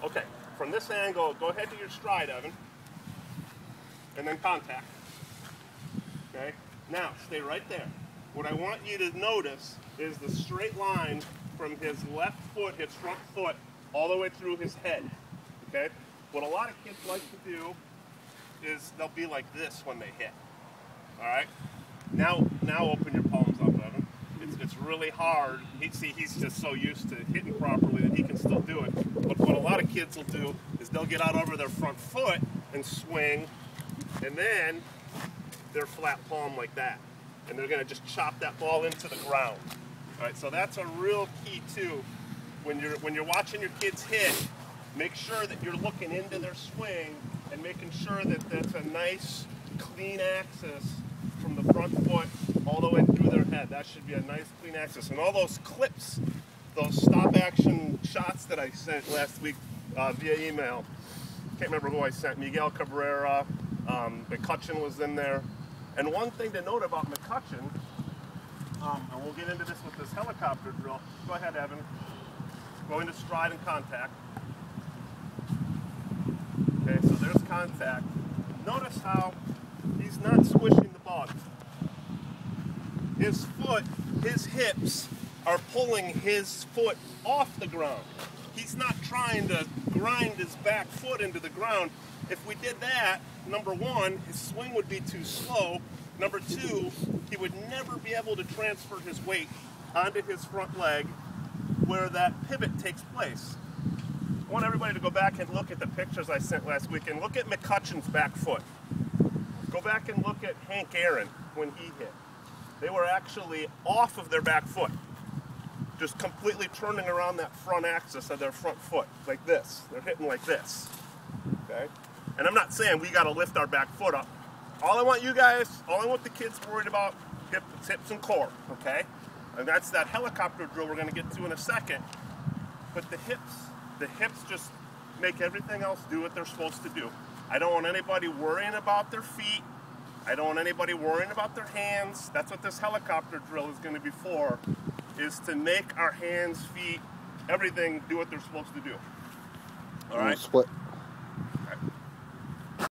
Okay, from this angle, go ahead to your stride, Evan, and then contact. Okay, now stay right there. What I want you to notice is the straight line from his left foot, his front foot, all the way through his head. Okay, what a lot of kids like to do is they'll be like this when they hit. All right, now open your palms up, Evan. It's really hard. He's just so used to hitting properly that he can still do it. But what a lot of kids will do is they'll get out over their front foot and swing, and then their flat palm like that. And they're going to just chop that ball into the ground. All right, so that's a real key too. When you're watching your kids hit, make sure that you're looking into their swing and making sure that that's a nice, clean axis from the front foot all the way through their head. That should be a nice, clean axis. And all those clips, those stop-action shots that I sent last week via email, can't remember who I sent, Miguel Cabrera, McCutcheon was in there. And one thing to note about McCutcheon, and we'll get into this with this helicopter drill. Go ahead, Evan. Go into stride and contact. Okay, so there's contact. Notice how he's not squishing the ball. His foot, his hips are pulling his foot off the ground. He's not trying to grind his back foot into the ground. If we did that, number one, his swing would be too slow. Number two, he would never be able to transfer his weight onto his front leg where that pivot takes place. I want everybody to go back and look at the pictures I sent last week and look at McCutcheon's back foot. Go back and look at Hank Aaron when he hit. They were actually off of their back foot, just completely turning around that front axis of their front foot, like this. They're hitting like this, okay? And I'm not saying we gotta lift our back foot up. All I want the kids worried about, hips and core, okay? And that's that helicopter drill we're gonna get to in a second. But the hips just make everything else do what they're supposed to do. I don't want anybody worrying about their feet. I don't want anybody worrying about their hands. That's what this helicopter drill is gonna be for, is to make our hands, feet, everything do what they're supposed to do. All right? Split. All right.